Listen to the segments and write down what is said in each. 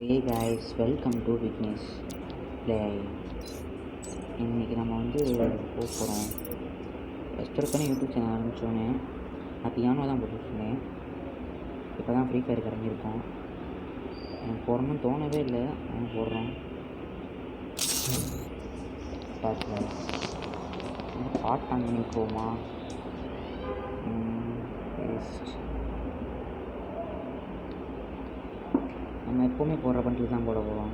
Hey guys, welcome to Witness Play. இன்றைக்கி நம்ம போக போகிறோம். ஃபஸ்ட்டு யூடியூப் சேனல் ஆரம்பித்தோன்னே நான் பியானோ தான் போட்டுருந்தேன். இப்போ தான் ஃப்ரீ ஃபயர் இறங்கியிருக்கோம். எனக்கு போடணும்னு தோணவே இல்லை, ஆனால் போடுறோம். பார்த்து பாட் பண்ணி போமா நம்ம எப்போவுமே போடுற பண்டில் தான் போட போகிறோம்.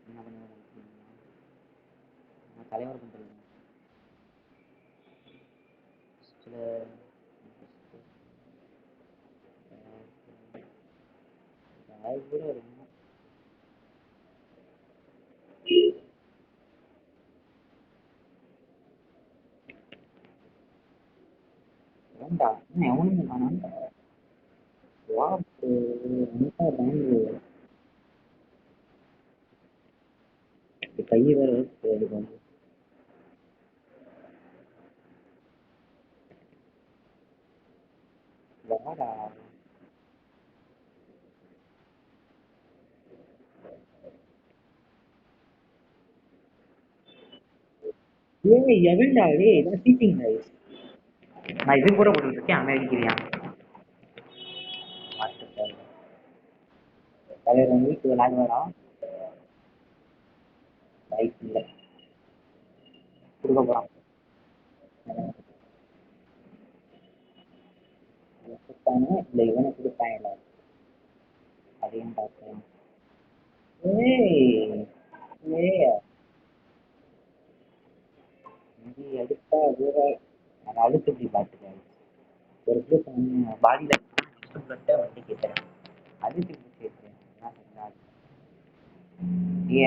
என்ன பண்ணி நம்ம தலைவர் பண்டில் சில கூட வேண்டா இன்னும் எவனுமே வேணாம். கை வேற வாடா எவன்டா இதான் சீட்டிங் ரைஸ். நான் இது கூட போட்டுட்டு இருக்கேன். அமெரிக்கிறியா தலைவர் வீட்டு விளையாடுவாரா? வாய்ப்பு இல்லை, கொடுக்க போகிறான். கொடுத்தானே இல்லை, இவனை கொடுத்தான் இல்லை, அதையும் பார்க்கலாம். அடுத்தா அதை அடுத்து இப்படி பார்த்துக்காரு. ஒரு பாடியில் வண்டி கேட்குறேன், அதுக்கு இப்படி கேட்குறேன்.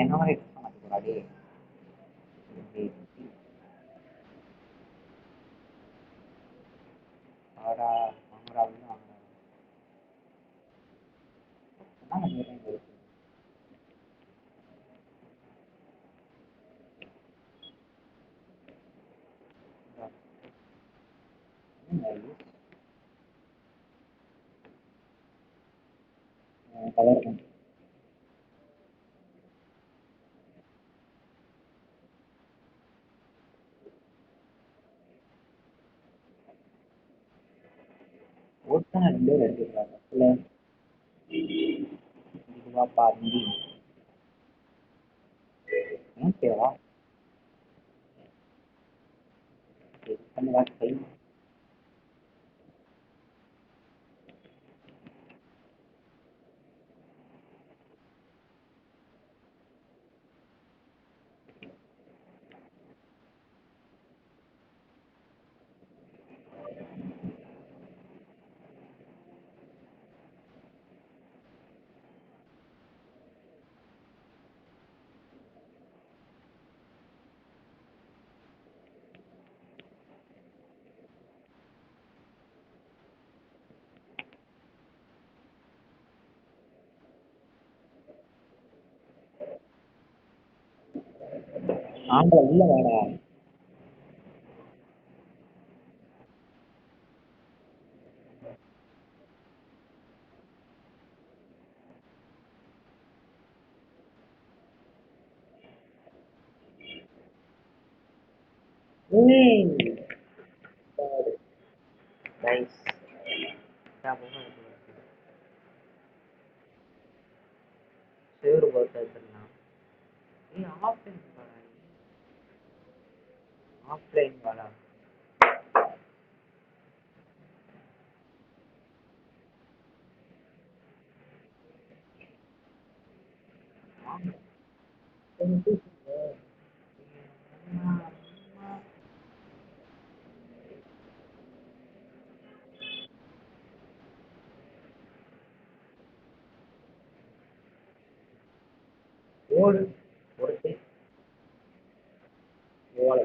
என்ன மாதிரி மாட்டேங்கிறாடே. ஆடா வாங்கடா வாங்கடா. கலர் ஓட்டுனா 2 பேர் எடுத்துக்கிறாங்க. இல்லை இதுவாப்பா ஹிந்தி ஓகேவா? பண்ணி கை ஆம்பளை உள்ள வாடா. சேரு போட்டு எடுத்துடலாம். ஆஃப்லைன் வாடா. ஓடு ஒரு ஓலை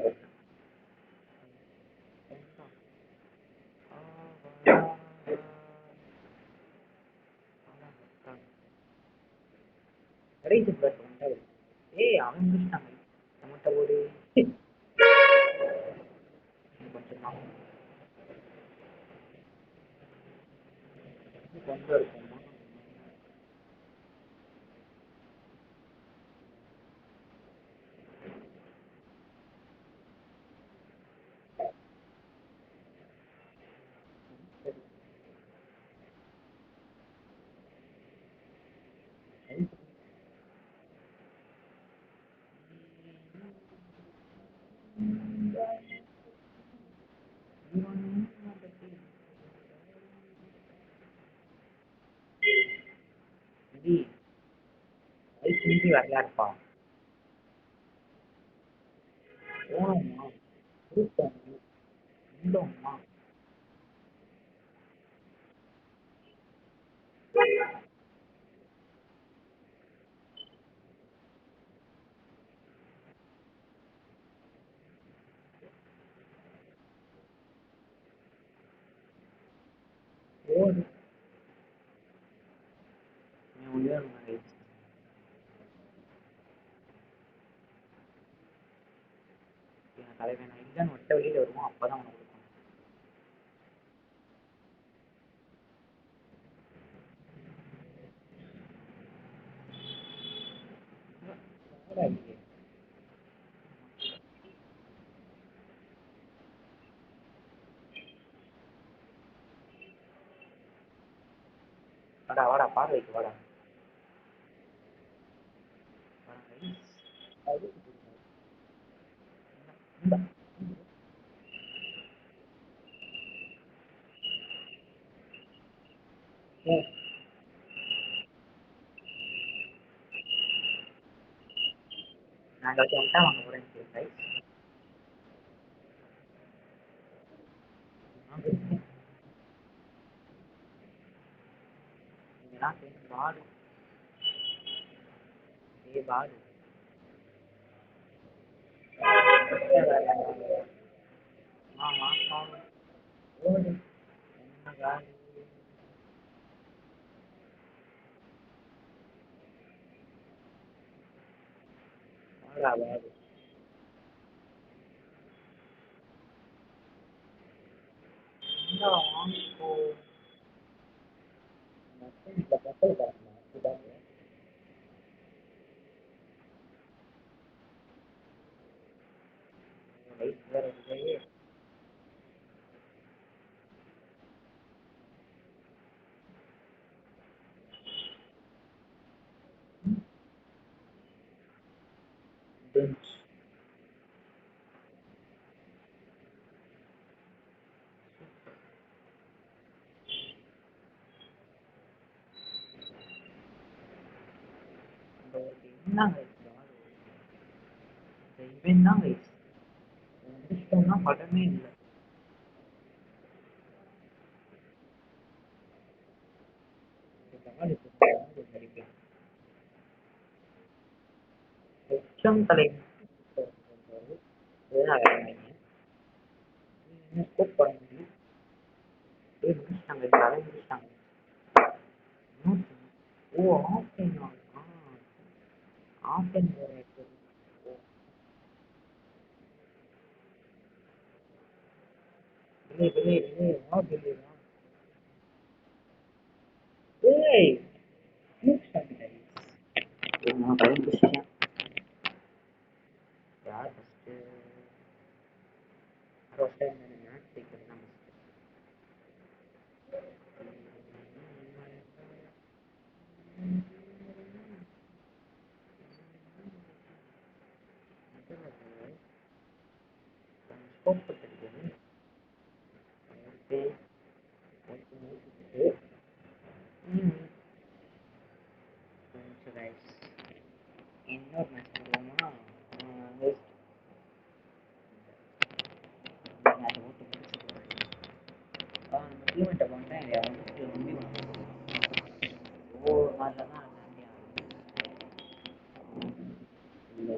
கடைசி பிளஸ் வந்துட்டாரு. அவன் முடிச்சிட்டாங்க. நம்மகிட்ட ஒரு கொஞ்சம் இருக்கும். திரும்பி வரலாப்பா போனோம்மா கூட்டம் உள்ளோம்மா ஓடு உள்ளே தலைவன் இல்லைன்னு ஒட்ட வெளியில் வருவோம் அப்போ தான் உனக்கு கொடுக்கணும் வாடா வாடா பார்வைக்கு வாடா நாங்கள் வந்துட்டா வாங்க போகிறேன் இதெல்லாம் சேர்ந்து பாடு பாடு ஆமாம் ஓடு என்ன காடு வாடா வாடு இந்த வாங்கிக்கோ இந்த கப்பல் தரணும் இதாக வேறு இல்லையே பெஞ்ச் என்னங்க இவன் தான் கைஸ் முடிச்சிட்டோம்னா படமே இல்லை எச்சம் தலை கூப்பிட முடியும் முடிச்சிட்டாங்க தலை முடிச்சிட்டாங்க ஓ ஆஃப்லைன் ஆஃப்லைன் நான் பையன் பிடிச்சிட்டேன் யார் ஃபஸ்ட்டு ஃபஸ்ட்டு மேட்ச் ஜெயிக்கிறது தான் ஸ்கோப் கொடுத்துருக்கு இன்னொரு மேட்ச் போடுவோம்னா அதை ஓட்டு முடிச்சுட்டு ஈவெண்ட்டை பண்ணுறேன் ரொம்ப ஒவ்வொரு நாளில் தான் இல்லை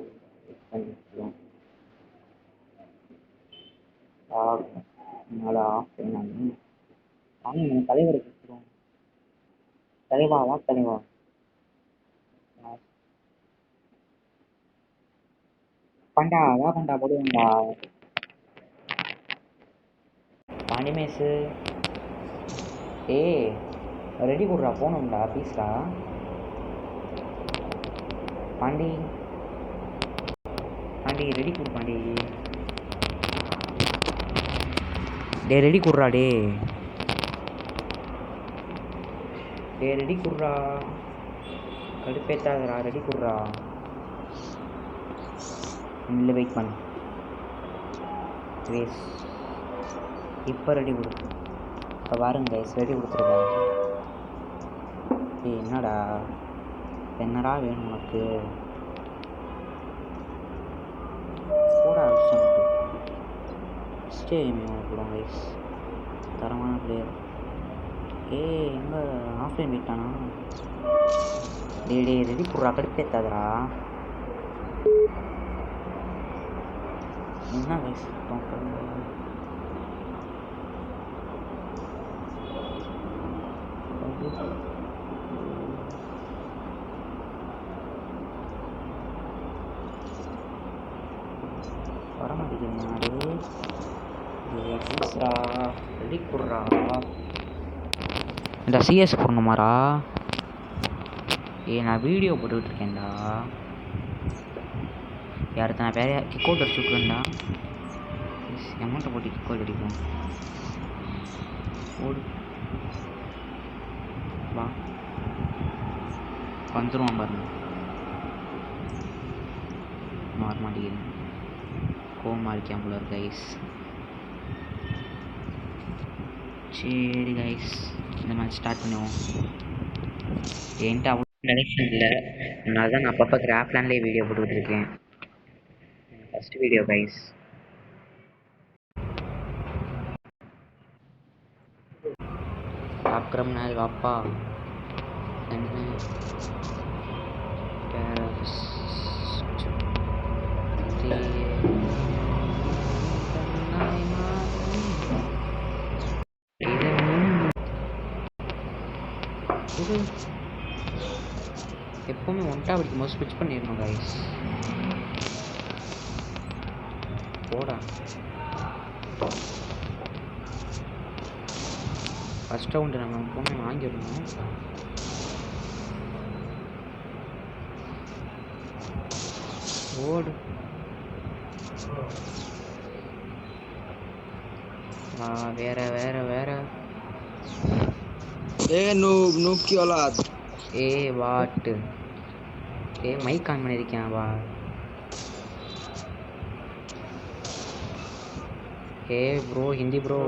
அதனால் ஆஃப் பண்ணாங்க வாங்க தலைவரை கொடுத்துருவோம் தலைவா வா தலைவா பண்டா வா பண்டா போடுவோம்டா பாண்டிமேஸு ஏய் ரெடி கொடுறா போகணும்டா ப்ளீஸ்டா பாண்டி பாண்டி ரெடி கொடு பாண்டி டே ரெடி கொடுறா டே ரெடி கொடுறா கடுப்பேத்தாதடா ரெடி கொடுறா இல்லை வெயிட் பண்ணு வேஸ் இப்போ ரெடி கொடு இப்போ பாருங்க கைஸ் ரெடி கொடுத்துருக்கேன் ஏய் என்னடா என்னடா வேணும் உனக்கு? கூட ஆரம்பிச்சிட்டாங்க. ஃபஸ்ட்டு போடுவோம் கைஸ். தரமான பிளேயர். எங்கே ஆஃப்லைன் போயிட்டானா? டே ரெடி போடுறா, கடுப்பேத்தாதரா. என்ன கைஸ் வர மாட்டேங்கிறா. ரெடி போடுறா. இந்த சிஎஸ் போடணுமாடா? நான் வீடியோ போட்டுக்கிட்டு இருக்கேன்டா. யார் தான் வேற கிக் அவுட் அடிச்சு விட்ருந்தா அமௌண்ட்டை போட்டு கிக் அவுட் அடிப்போம். ஓடு வா, வந்துடுவான் பாருங்க. மாற மாட்டேங்குது, கோவமாக இருக்கேன் போல இருக்கு கைஸ். சரி கைஸ், இந்த மேட்ச் ஸ்டார்ட் பண்ணுவோம். என்கிட்ட அவ்வளோ கனெக்ஷன் இல்லை, அதனால தான் நான் அப்பப்போ கிராஃப்லேண்ட்லேயே வீடியோ போட்டுக்கிட்டு இருக்கேன். First video guys. அக்ரம் நாள் வாப்பா. என்ன எப்போவுமே ஒன்ட்டா படிக்கும் போது ஸ்விட்ச் பண்ணிடணும் கைஸ். போடா, ஃபஸ்ட் ரவுண்டு நம்ம எப்போவுமே வாங்கிடணும். ஓடு வேற வேற வேற. வாட்டு மைக் ஆன் பண்ணியிருக்கேன். வா ப்ரோ, ஹிந்தி ப்ரோ.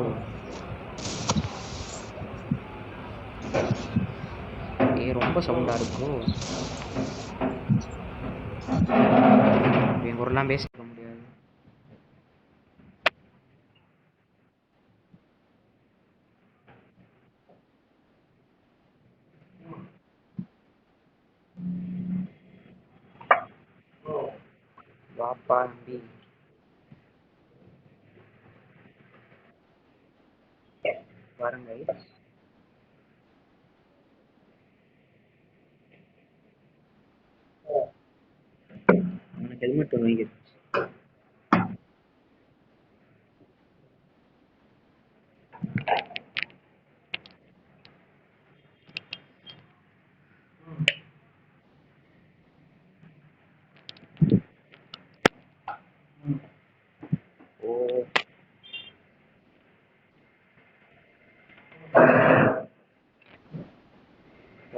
ரொம்ப சவுண்டாக இருக்கு. என் குரலாம் பேசிக்க முடியாது. வாப்பா நம்பி வரங்க. ஹெல்மெட் ஒன்று வாங்கி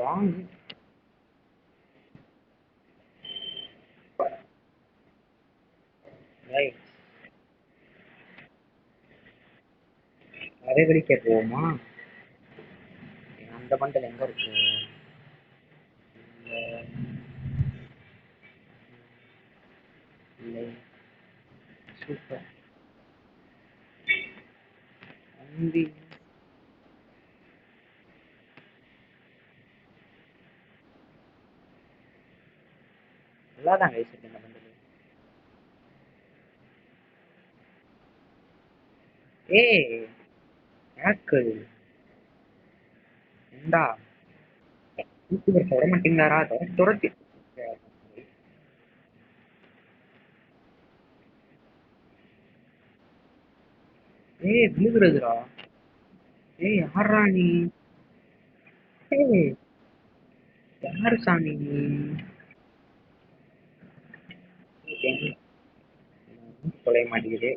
வாங்கி அதே வெளிக்க போவோமா? அந்த பண்டல் எங்க இருக்கு? இல்லை, சூப்பர் அம்பி. நல்லா தான் கைஸ் இருக்கு இந்த பண்டல். ஆக்கள் ஏண்டா யூடியூபர் தொட மாட்டீங்களாரா? துரத்தி விழுகுறதுடா. யாரா நீ? யாரு சாமி நீ? தொலைய மாட்டேங்குது.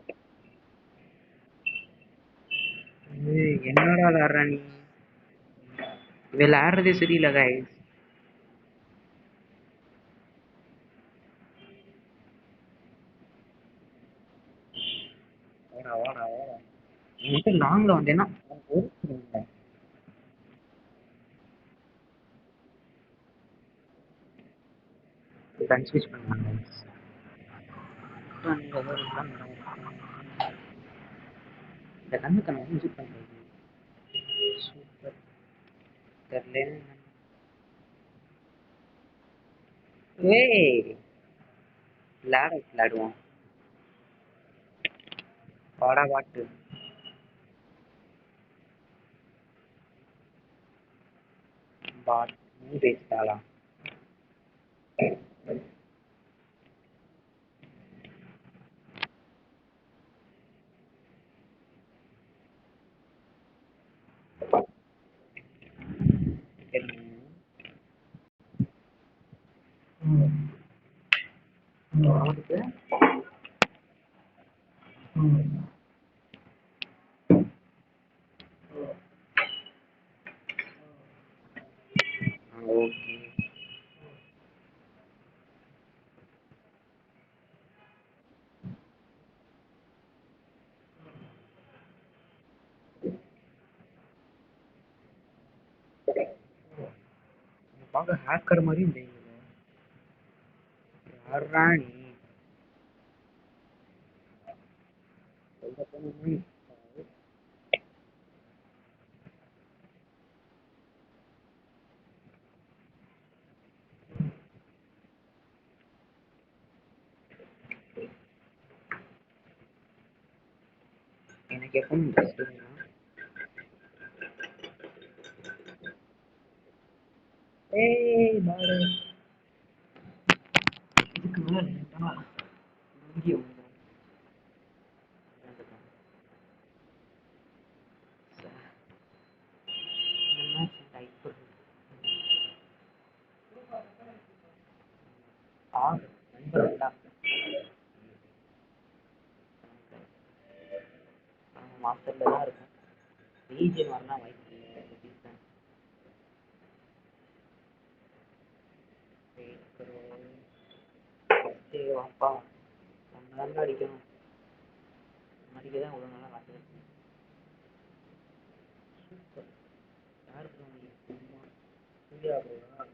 என்னடா விளாடுறா நீ? விளையாடுறதே சரியில்லை கைஸ். வாடா வாடா வாடா, மட்டும் லாங்ல வந்தேன்னா கன் ஸ்விட்ச் பண்ணாங்க. இந்த கண்ணுக்கு நான் யூஸ் பண்ணுறது சூப்பர் தெரியல. ஏய் விளையாடுவோம் வாடா வாட்டு. பாட் நீ பேசிட்டாளா? அவனுக்கு ஓகே. பார்க்க ஹேக்கர் மாதிரி தெரியல. யாரா நீ? எனக்கு எப்பவும் ஏய் பாரு இதுக்கு மேல இங்கே மாஸ்டர்ல தான் இருக்கும். ரீஜன் வரலாம் வாய்ப்பு இல்லை. அப்பா நம்ம தான் அடிக்கணும். அடிக்க தான் இவ்வளோ நல்லா காட்டுது. சூப்பர். யார் சூர்யா ப்ரோவா?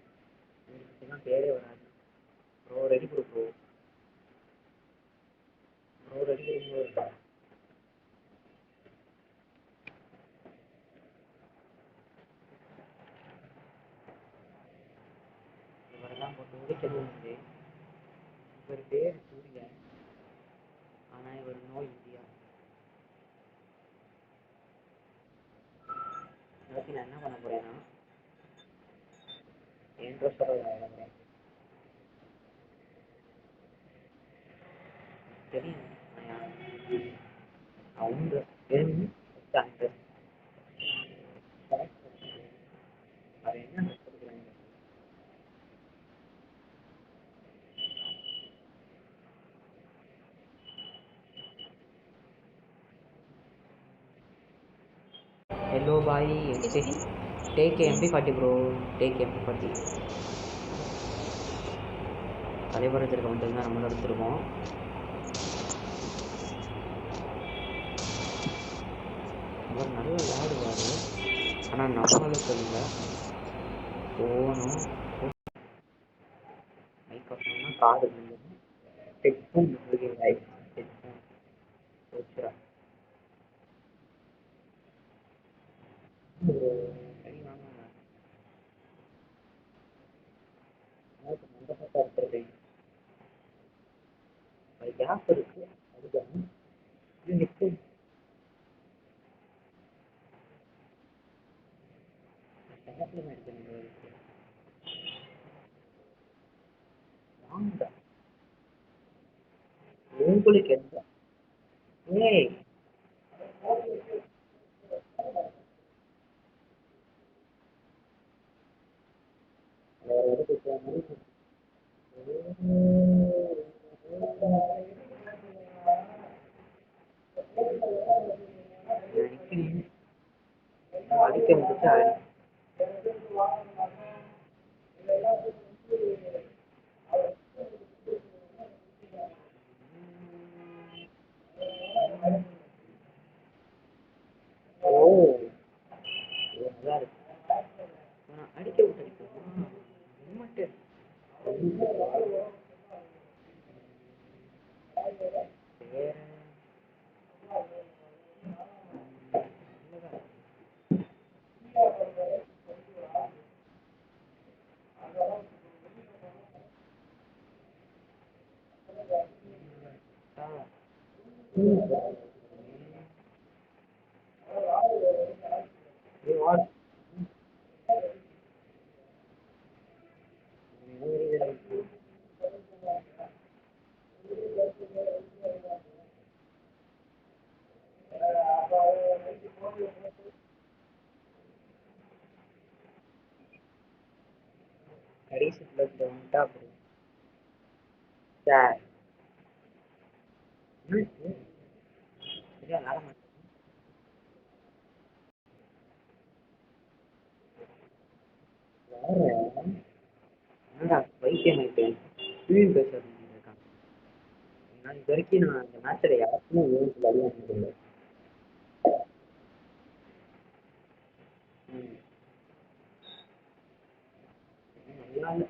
இவருக்கு தான் பேரே வராது. Bro ready bro bro bro ready bro. இவரெல்லாம் போட்டு முடிக்கிறது வந்து இவர் பேர் சூர்யா, ஆனால் இவர் நோ இந்தியா. அதுக்கு நான் என்ன பண்ண போறேன்னா என் ட்ரெஸ்ஸோட விளையாடுறேன். தெரியும் அவங்க தெரிஞ்சு அது என்ன கொடுக்குறாங்க. हेलो भाई take MP40 bro take MP40 தலைவரத்திற்கு மட்டும்தான் நம்மளும் எடுத்துருக்கோம். அவர் நல்லா விளையாடுவார், ஆனால் நம்மளுக்கு இல்லை போகணும். மைக்கோனா காடு ஹெட்ஃபோன் ஹெட்ஃபோன் போச்சுரா. சரி வாங்க இருக்கிறது அது கேப் இருக்கு. அதுதான் ஹெட்ஃபோன் கேப்ல எடுத்து வாங்க உங்களுக்கு எந்த ஏய் அடிக்க முடிச்சு அடி. ஓ நல்லா இருக்கு. அடிக்க விட்டு அடிக்கணுமா? வேற கடைசி பிளஸ்ல வந்துட்டா அப்புறம் சார் சரியா நட மாட்டேன். வேற என்னடா வைத்தியம் ஆயிட்டேன் ஃபீல்டு பேச இருக்காங்க. நான் இது வரைக்கும் நான் இந்த மேட்சில் யாருக்குமே ஏன் விளையாடுனதில்லை. ம் நல்லா இல்லை.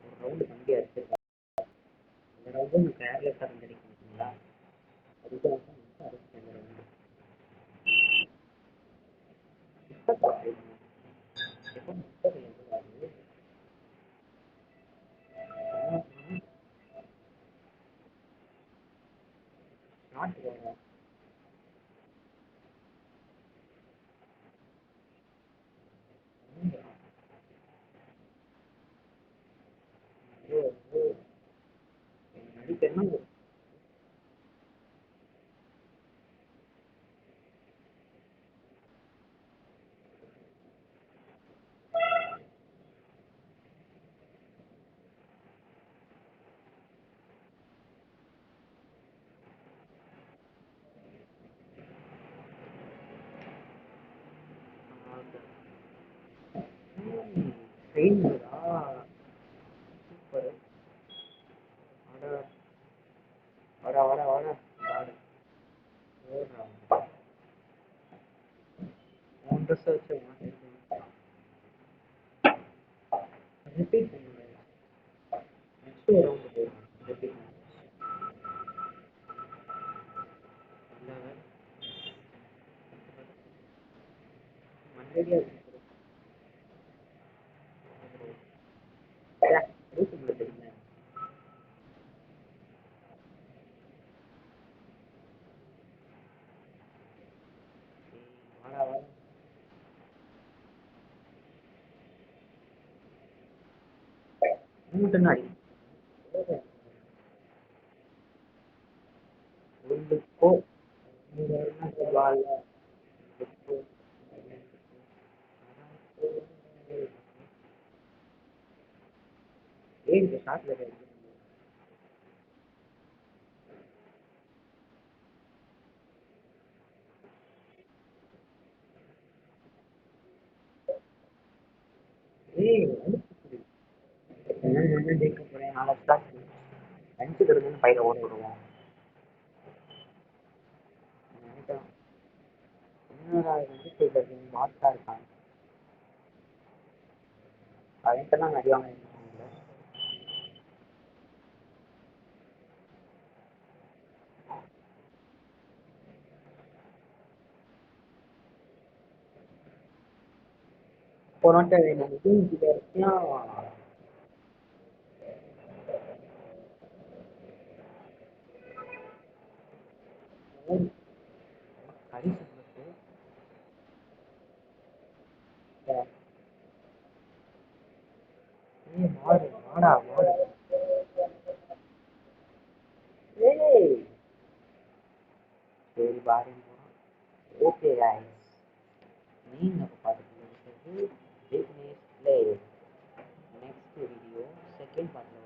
ஒரு ரவுண்டு கம்பி அடிச்சிருக்கா. இந்த ரவுண்டு நான் கேர்லெஸ்ஸாக இருந்திருக்கேன் பார்த்தீங்களா, அதுக்கு வந்து ரொம்ப அடிச்சேன் இந்த ரவுண்டு. இப்போ பார்த்துருக்கேன் எப்போ 30 எவ்வளோ ஆகுது. நாட்டு வேற நடிப்பேன்னா ட்ரெயின்டா சூப்பர். வர வர வர வர பாரு ஓடுறான். 3 ட்ரெஸ் வச்சு ரிப்பீட் பண்ணுவேன். நெக்ஸ்ட் ஒரு ரவுண்டு போயிடும் ரிப்பீட் மண்டேடியா ரூட்டுக்குள்ள தெரியுங்க. வர வர மூட்டை அடி உள்ளுக்கோ பால் ஏன் இந்த ஷாட்ல ஏய் என்ன ஜெயிக்க போறேன் 4 ஸ்டார்ட் அஞ்சு கிடக்குன்னு பயிரை ஓட விடுவோம். நினைக்கிறேன் என்னடா வந்து மாஸ்டா இருக்கான் அவன்கிட்டலாம் அடி வாங்க. போனோட்ட நம்ம டீம் கிட்ட கடைசி மாடு மாடா மாடு ஏய் சரி பாரு. ஓகே गाइस நீங்க பார்த்துட்டு இருக்கிறது Vignesh play. Next video second part